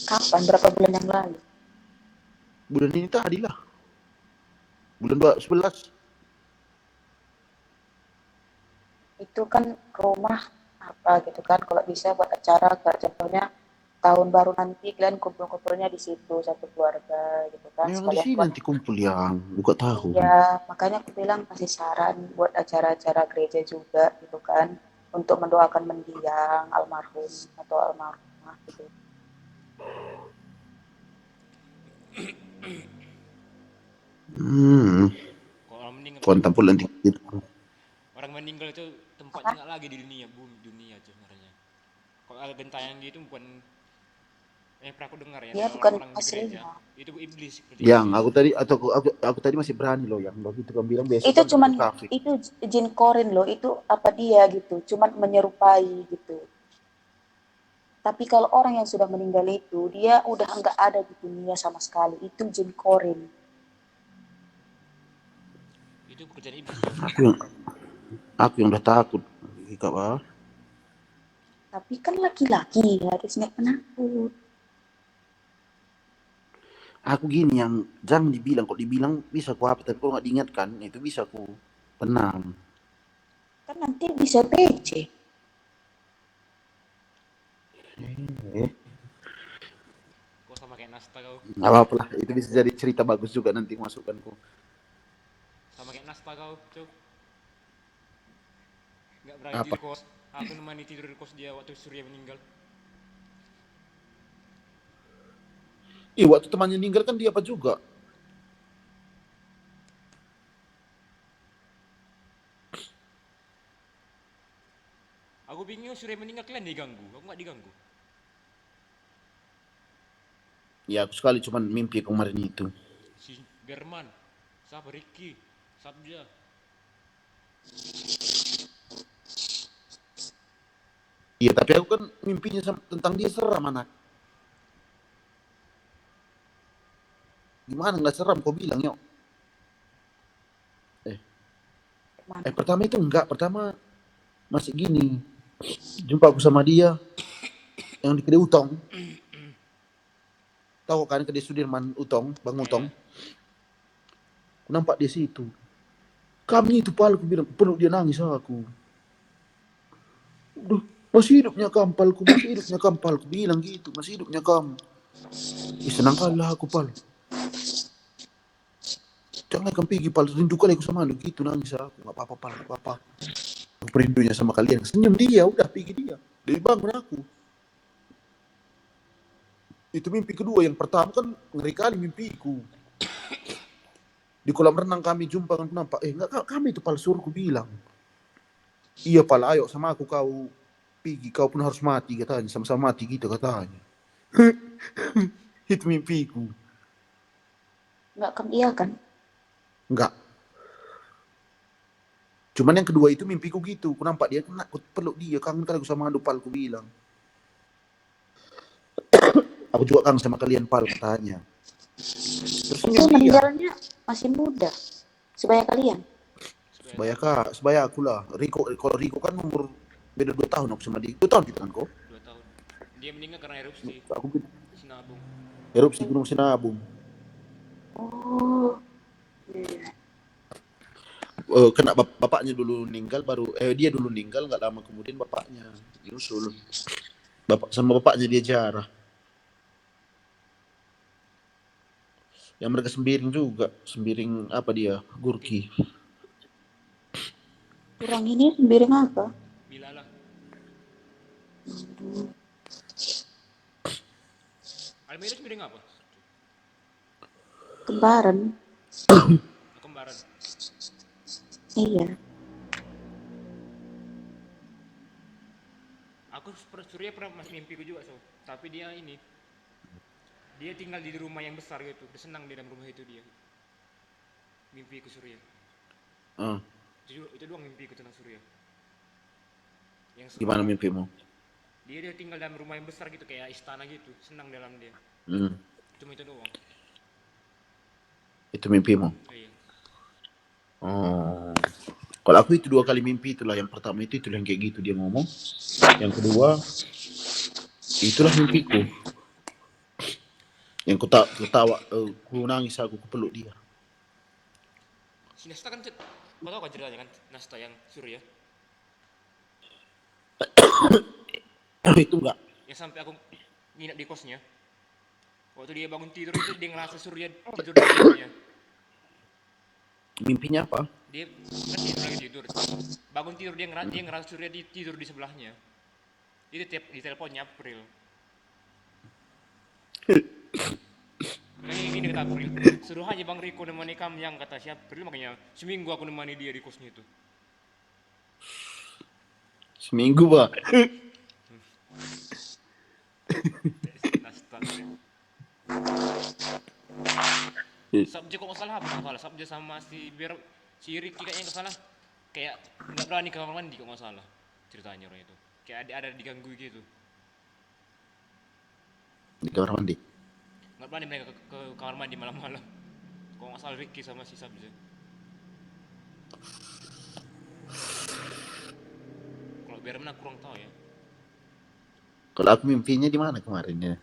Kapan? Berapa bulan yang lalu? Bulan ini tadi lah. Bulan 11. Itu kan rumah apa gitu kan, kalau bisa buat acara kayak contohnya tahun baru nanti kalian kumpul-kumpulnya di situ satu keluarga gitu kan. Yang di sini nanti kumpul yang buka tahun. Iya, makanya aku bilang kasih saran buat acara-acara gereja juga gitu kan, untuk mendoakan mendiang almarhum atau almarhumah gitu. Kalau meninggal Kuantam pula nanti gitu. Orang meninggal itu tempatnya nggak lagi di dunia aja sebenarnya. Kalau ada gentayangan gitu bukan pernah aku dengar ya, bukan orang di gereja itu iblis. Yang aku tadi masih berani loh yang begitu kamu bilang besok itu kan cuman kafe. itu jin korin loh, itu apa dia gitu, cuman menyerupai gitu. Tapi kalau orang yang sudah meninggal itu dia udah nggak ada di dunia sama sekali, itu jin korin. Itu pekerjaan iblis. Aku yang udah takut. Tapi kan laki-laki harusnya penakut. Aku gini yang jangan dibilang, kok dibilang bisa ku apa, tapi kalau nggak diingatkan itu bisa ku tenang. Kan nanti bisa PC. Kok sama kayak Nasta kau? Nggak apa-apa lah, itu bisa jadi cerita bagus juga nanti masukkanku. Sama kayak Nasta kau, cok. Nggak berani di kos. Aku nemani tidur di kos dia waktu Surya meninggal. Waktu temannya meninggal kan dia apa juga? Aku bingung Surya meninggal kalian diganggu, aku nggak diganggu. Ya aku sekali cuman mimpi kemarin itu. Si German, siapa Ricky, Sabja. Iya tapi aku kan mimpinya tentang dia seram anak. Gimana nggak seram kau bilang yuk? Mana? Pertama itu enggak, pertama masih gini. Jumpa aku sama dia yang di Kedai Utong. Tahu kan Kedai Sudirman Utong, Bang Utong. Aku nampak dia situ. Kami itu pal, aku bilang, peluk dia nangis aku. Duh, masih hidupnya kampalku, masih hidupnya kampalku. Bilang gitu, masih hidupnya kamu. Senang kali lah aku pal. Jangan kau pergi pal, rindu kali aku sama lu. Gitu nangis aku, gak apa-apa pal, gak apa-apa. Aku perindunya sama kalian. Senyum dia, udah pergi dia. Dari bangun aku. Itu mimpi kedua, yang pertama kan ngeri kali mimpiku. Di kolam renang kami jumpa kan nampak, enggak kami itu pal suruh ku bilang. Iya pal, ayo sama aku kau pergi, kau pun harus mati katanya, sama-sama mati gitu katanya. Itu mimpiku. Enggak kan iya kan? Enggak. Cuman yang kedua itu mimpiku gitu, aku nampak dia kena, aku peluk dia, kangen kali aku sama adu pal, ku bilang. Aku juga kangen sama kalian pal katanya. Terus Itu dia. meninggalnya masih muda. Sebaya kalian. Sebaya aku lah. Kalau Riko kan umur beda 2 tahun aku sama dia. 2 tahun kita kan kok? 2 tahun. Dia meninggal karena erupsi. Aku Sinabung. erupsi Gunung Sinabung. Oh. Kena bapaknya dulu meninggal, baru dia dulu meninggal, nggak lama kemudian bapaknya nyusul. Sama bapaknya dia jarah. Yang mereka sembiring juga, sembiring apa dia, Gurki. Kurang ini sembiring apa? Bilalah. Almira sembiring apa? Kembaran. Kembaran. Iya. Aku Surya pernah masih mimpiku juga so. Tapi dia ini, dia tinggal di rumah yang besar gitu. Dia senang di dalam rumah itu dia. Mimpiku Surya. Itu doang mimpiku tentang Surya. Yang Gimana mimpimu? Dia tinggal dalam rumah yang besar gitu, kayak istana gitu. Senang dalam dia. Cuma itu doang. Itu mimpimu? Iya. Oh. Kalau aku itu 2 kali mimpi itulah. Yang pertama itu yang kayak gitu dia ngomong. Yang kedua, itulah mimpiku. Yang ketawa, ku nangis aku peluk dia. Si Nasta kan, kau tahu kan ceritanya kan, Nasta yang Surya? Itu enggak. Yang sampai aku nginap di kosnya. Waktu dia bangun tidur itu dia ngerasa Surya tidur di sebelahnya. Mimpinya apa? Dia kan tidur lagi tidur. Bangun tidur dia ngerasa Surya tidur di sebelahnya. Dia di teleponnya April. Kayak gini kata April, suruh aja Bang Riko nemani kamu yang kata si April, makanya seminggu aku nemani dia di kosnya itu. Seminggu, Pak. Subjek kok nggak salah apa nggak salah, subjek sama si Ricky kayaknya nggak salah, kayak nggak berani ke kamar mandi kok nggak salah ceritanya orang itu, kayak ada diganggu gitu. Di kamar mandi? Nggak berani mereka ke kamar mandi malam-malam. Kok nggak salah Ricky sama si subjek. Kalau biar mana kurang tahu ya. Kalau aku mimpinya di mana kemarin ya?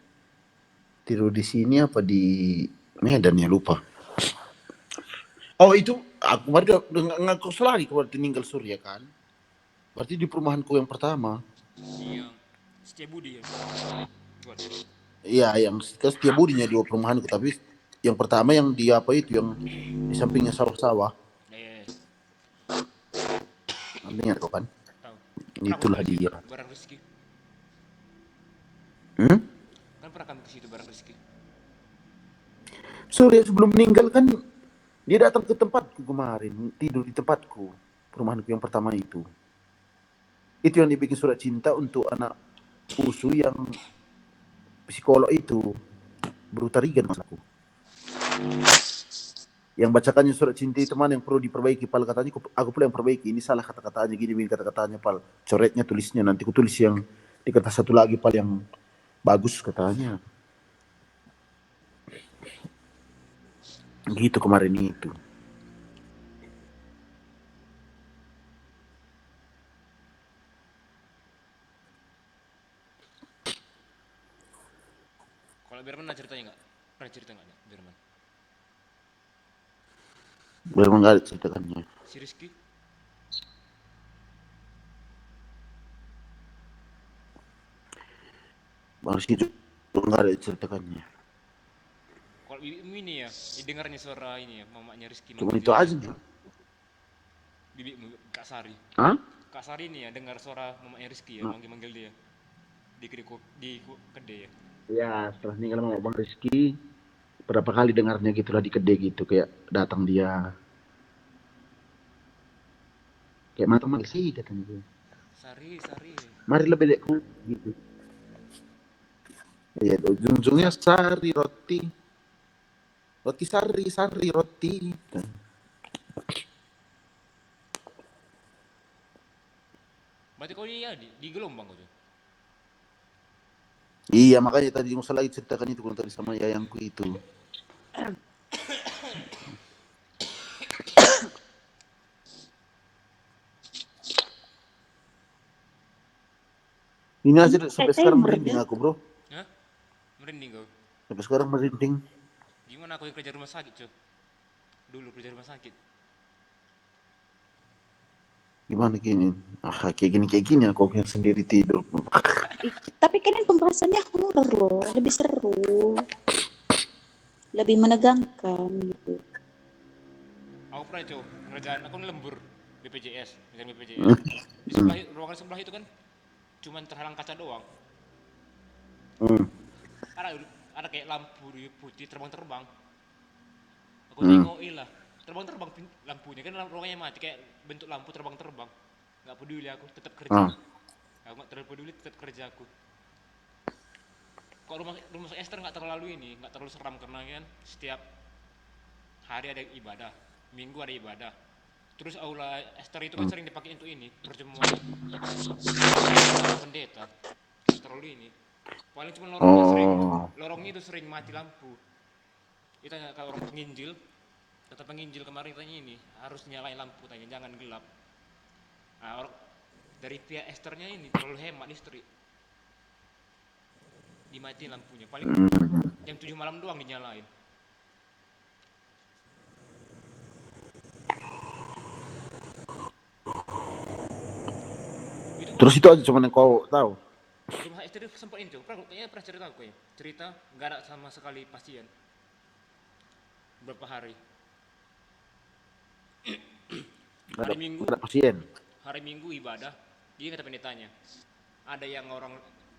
Tidur di sini apa di Medan ya, lupa. Oh itu aku kemarin nggak kos lagi kemarin tinggal Surya kan. Berarti di perumahanku yang pertama. Iya, Setia Budi ya. Iya, yang Setia Budinya 2 perumahanku, tapi yang pertama yang di apa itu yang di sampingnya sawah-sawah. Ambilnya kau kan? Tahu. Itulah dia. Barang rezeki. Kan pernah kami ke situ barang rezeki. Surya sebelum meninggal kan dia datang ke tempatku kemarin, tidur di tempatku, perumahanku yang pertama itu. Itu yang dibikin surat cinta untuk anak usu yang psikolog itu, Brutarigan mas aku. Yang bacakannya surat cinta itu mana yang perlu diperbaiki, pal katanya aku pula yang perbaiki. Ini salah kata-katanya, gini kata-katanya pal. Coretnya tulisnya nanti ku tulis yang di kertas satu lagi pal yang bagus katanya. Gitu kemarin itu. Kalau Berman pernah ceritanya nggak? Pernah cerita nggak Berman? Berman nggak ada ceritakannya. Si Rizky? Bang Rizky juga nggak ada ceritakannya. Kalau bibimu ini ya, dengarnya suara ini ya, mamanya Rizky. Cuma itu aja nih. Bibimu, Kak Sari. Hah? Kak Sari ini ya, dengar suara mamanya Rizky ya, manggil-manggil dia. Di kede ya. Ya, setelah meninggal sama Bang Rizky, berapa kali dengarnya gitulah di kede gitu, kayak datang dia. Kayak mata manggil sih katanya dia. Sari. Mari lebih dekku gitu. Ya, ujung-ujungnya sari roti. Roti sari roti. Berarti kau dia di Gelombang kau tuh? Iya, makanya tadi Musa lagi ceritakan itu kalau tadi sama yayangku itu. Ini aja sampai sekarang merinding aku, bro. Hah? Merinding kau? Sampai sekarang merinding. Gimana aku yang kerja rumah sakit, cuy? Dulu kerja rumah sakit. Gimana gini? Kayak gini aku yang sendiri tidur. Tapi kan ini pembahasannya horor loh, lebih seru, lebih menegangkan gitu. Aku pernah cuy, ngerjain aku lembur BPJS, ngerjain BPJS. Di ruangan sebelah itu kan cuman terhalang kaca doang. Ada kayak lampu putih terbang-terbang. Aku tengokin lah, terbang-terbang lampunya kan ruangannya mati kayak bentuk lampu terbang-terbang. Nggak peduli aku, tetap kerja. Aku nggak terlalu peduli, tetap kerja aku. Kok rumah sakit Esther nggak terlalu seram karena kan setiap hari ada ibadah, minggu ada ibadah. Terus aula Esther itu kan sering dipakai untuk ini pertemuan pendeta. Terlalu ini. Paling cuma lorongnya itu sering mati lampu. Kita kalau orang penginjil, kata penginjil kemarin tanya ini harus nyalain lampu, tanya jangan gelap. Nah, dari pihak Esthernya ini terlalu hemat listrik. Dimatiin lampunya, paling jam 7 malam doang dinyalain. Terus itu aja cuma yang kau tahu. Rumah Esther itu sempat ini, kayaknya pernah cerita aku ya. Cerita nggak ada sama sekali pasien. Berapa hari? Hari Minggu. Ada pasien. Hari Minggu ibadah, dia kata pendetanya. Ada yang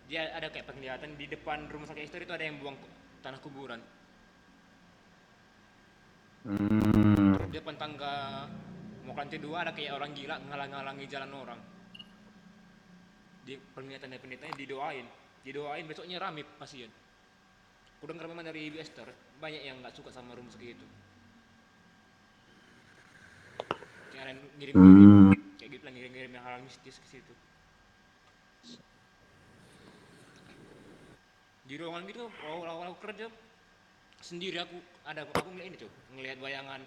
dia ada kayak penglihatan di depan rumah sakit Esther itu ada yang buang tanah kuburan. Terus di depan tangga mau ke lantai 2 ada kayak orang gila ngalang-ngalangi jalan orang. Di penglihatan dari pendetanya didoain besoknya rame pasien. Udah dengar memang dari Ibu Esther banyak yang nggak suka sama rumah sakit itu. Kayak ada ngirim kayak gitu lah, ngirim hal mistis ke situ. Di ruangan gitu awal kerja sendiri aku ngeliat ini tuh, ngelihat bayangan,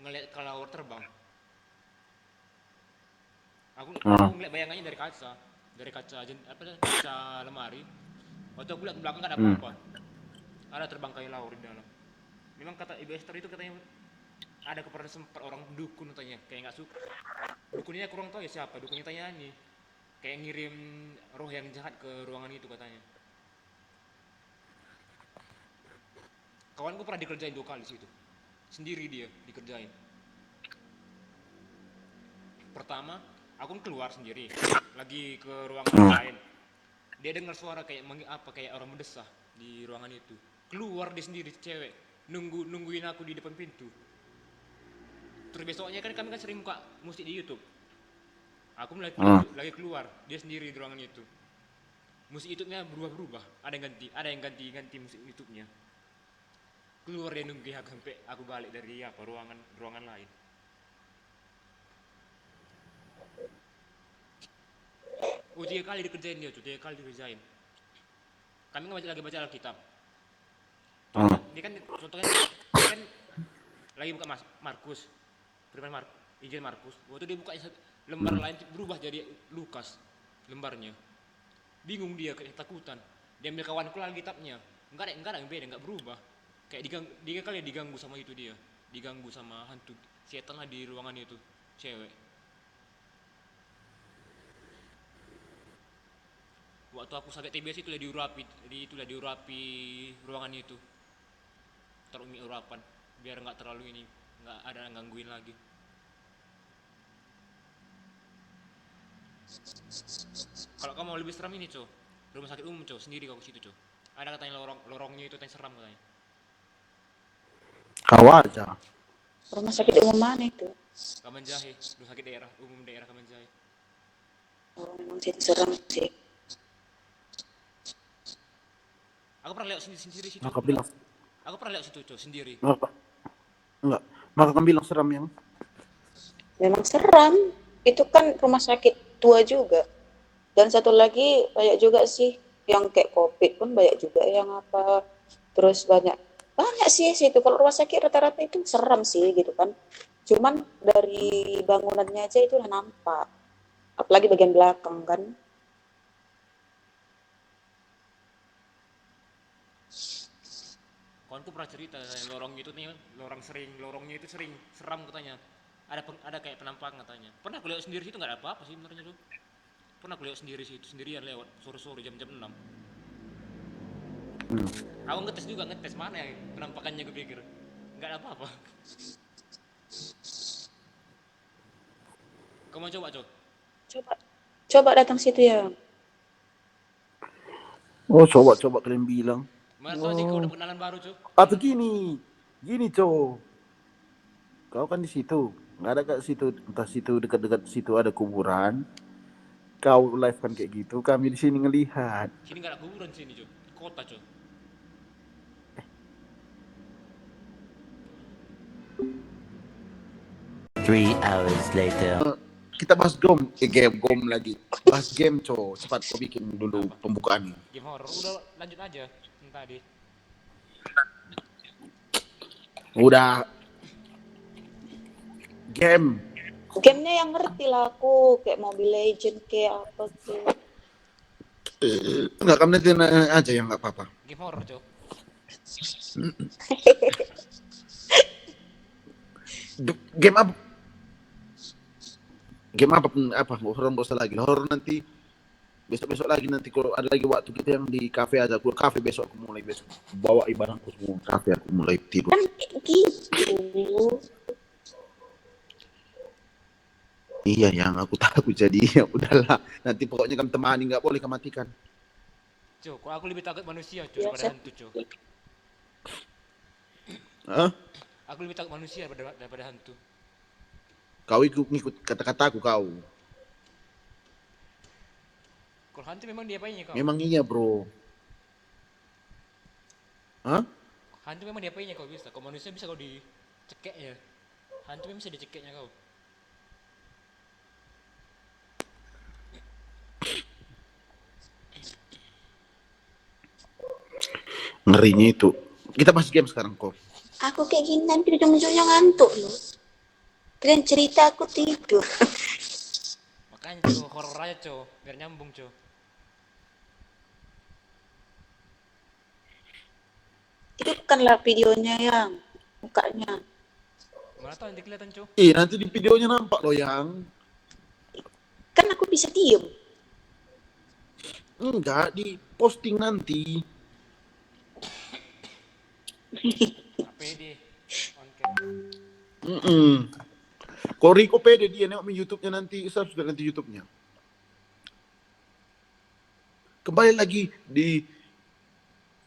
ngelihat kelelawar terbang. Aku ngeliat bayangannya dari kaca lemari. Waktu aku lihat ke belakang nggak ada apa-apa, ada terbang kelelawar di dalam. Memang kata Ibu Esther itu katanya ada pernah sempat orang dukun katanya kayak nggak suka. Dukunnya kurang tahu ya siapa, dukunnya tanya nih kayak ngirim roh yang jahat ke ruangan itu katanya. Kawanku pernah dikerjain 2 kali situ, sendiri dia dikerjain. Pertama aku keluar sendiri lagi ke ruangan lain, dia dengar suara kayak kayak orang mendesah di ruangan itu. Keluar dia sendiri cewek nungguin aku di depan pintu. Terus besoknya kan kami sering buka musik di YouTube. Aku lagi keluar, dia sendiri di ruangan itu. Musik YouTube-nya berubah-berubah, ada yang ganti musik YouTube-nya. Keluar dia nungguin aku sampai aku balik dari ruangan lain. Oh 3 kali dikerjain dia tuh, 3 kali dikerjain. Kami lagi baca Alkitab. Dia kan contohnya dia kan lagi buka Markus, Injil Markus. Waktu dia buka lembar lain berubah jadi Lukas lembarnya. Bingung dia, ketakutan. Dia ambil kawanku Alkitabnya. enggak ada yang beda, enggak berubah. Kayak dia kali diganggu sama itu dia. Diganggu sama hantu setan lah di ruangan itu, cewek. Waktu aku sakit TBC itulah diurapi ruangan itu. Taruh urapan biar nggak terlalu ini, nggak ada yang gangguin lagi. Kalau kamu mau lebih seram ini, rumah sakit umum, sendiri kau ke situ, Ada katanya lorongnya itu yang seram katanya. Kau aja. Rumah sakit umum mana itu? Kamanjahe, rumah sakit umum daerah Kamanjahe. Oh, memang situ seram sih. Aku pernah lihat sendiri situ. Maka bilang. Aku pernah lihat situ, sendiri. Enggak. Maka kamu bilang seram yang. Memang seram. Itu kan rumah sakit tua juga. Dan satu lagi banyak juga sih yang kayak COVID pun banyak juga yang apa. Terus banyak sih situ. Kalau rumah sakit rata-rata itu seram sih gitu kan. Cuman dari bangunannya aja itu udah nampak. Apalagi bagian belakang kan. Kawanku pernah cerita lorongnya itu sering seram katanya. Ada kayak penampakan katanya. Pernah aku lihat sendiri situ nggak ada apa-apa sih sebenarnya tuh. Pernah aku lihat sendiri situ sendirian lewat sore-sore jam-jam 6. Aku ngetes mana ya penampakannya, gue pikir nggak ada apa-apa. Kamu mau coba, Coba datang situ ya. Oh, coba kalian bilang. Mana tahu sih kau udah kenalan baru, Atau gini, kau kan di situ, nggak ada ke situ, entah situ dekat-dekat situ ada kuburan. Kau live kan kayak gitu, kami di sini ngelihat. Sini nggak ada kuburan sini, kota, 3 hours later. Kita bahas game lagi. Bahas game, cepat kau bikin dulu pembukaan. Game horror, udah lanjut aja tadi. Udah. Gamenya yang ngerti lah aku, kayak Mobile Legend kayak apa tuh. Enggak, kamu nanti aja yang nggak apa-apa. Game horror, Game apa? Game apa? Horor nggak usah lagi. Horor nanti besok lagi, nanti kalau ada lagi waktu kita yang di kafe aja. Aku kafe besok, aku mulai besok bawa barangku semua kafe, aku mulai tidur. Kan gitu. Iya, yang aku takut jadi ya udahlah. Nanti pokoknya kamu temani, nggak boleh kamu matikan. Kalau aku lebih takut manusia, daripada hantu, Hah? Aku lebih takut manusia daripada hantu. Kau ikut kata-kataku kau. Kalau hantu memang diapainnya kau? Memang iya, bro. Hah? Hantu memang diapainnya kau bisa? Kalau manusia bisa kau dicekeknya. Hantu memang bisa dicekeknya kau. Ngerinya itu. Kita bahas game sekarang kok. Aku kayak gini nanti ujung-ujungnya ngantuk loh. Kalian cerita aku tidur. Makanya horor aja biar nyambung Itu bukanlah videonya yang mukanya. Mana tahu nanti kelihatan Nanti di videonya nampak loh yang. Kan aku bisa diem. Enggak, di posting nanti. pede Kok Riko pede dia nengok YouTube-nya nanti, subscribe nanti YouTube-nya. Kembali lagi di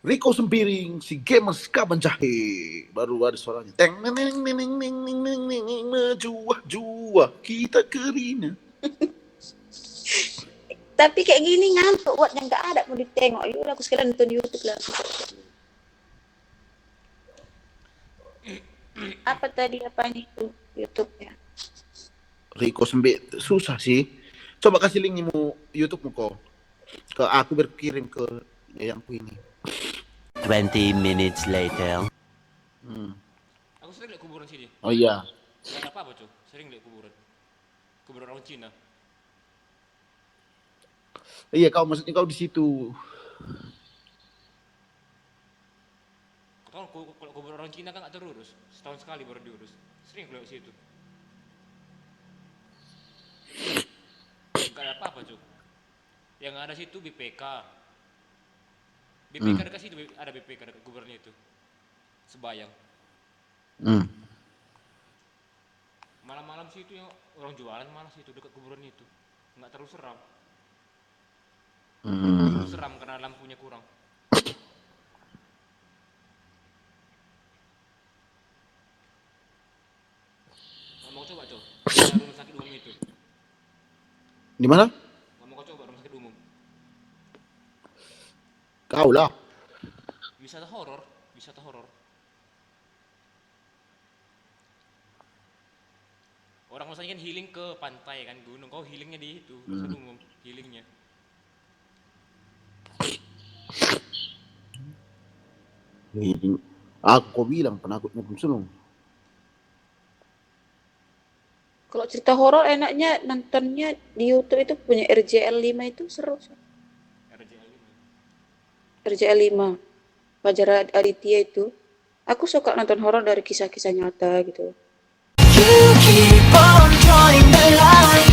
Riko Sempiring, si Gamers Kamanjahe. Baru ada suaranya. Teng neng neng neng neng neng neng juah kita kerina. Tapi kayak gini ngantuk, buat yang nggak ada mau ditengok. Yaudah aku sekalian nonton YouTube lah. Apa tadi itu YouTube-nya? Riko Sempiring susah sih. Coba kasih linkmu YouTube-mu kok. Ke aku berkirim ke yayangku ini. 20 minutes later. Aku sering lihat kuburan sini. Oh iya. Gak ada apa-apa sering lihat kuburan orang Cina. Iya, maksudnya kau di situ. Cina kan nggak terurus, setahun sekali baru diurus. Sering gue lewat situ. Gak ada apa-apa Cuk. Yang ada situ BPK. BPK dekat situ ada BPK dekat gubernur itu. Sebayang. Malam-malam situ yang orang jualan malah situ dekat kuburan itu. Nggak terlalu seram. Terlalu seram karena lampunya kurang. Nggak mau coba Cok. Rumah sakit umum itu. Di mana? Nggak mau coba rumah sakit umum. Kau lah. Wisata horor, wisata horor. Orang misalnya kan healing ke pantai kan gunung, kau healingnya di itu, rumah sakit umum, healingnya. Aku bilang penakutnya Gunung. Kalau cerita horor enaknya nontonnya di YouTube itu punya RJL 5 itu seru. RJL 5. Fajar Aditya itu. Aku suka nonton horor dari kisah-kisah nyata gitu. You keep on drawing the line.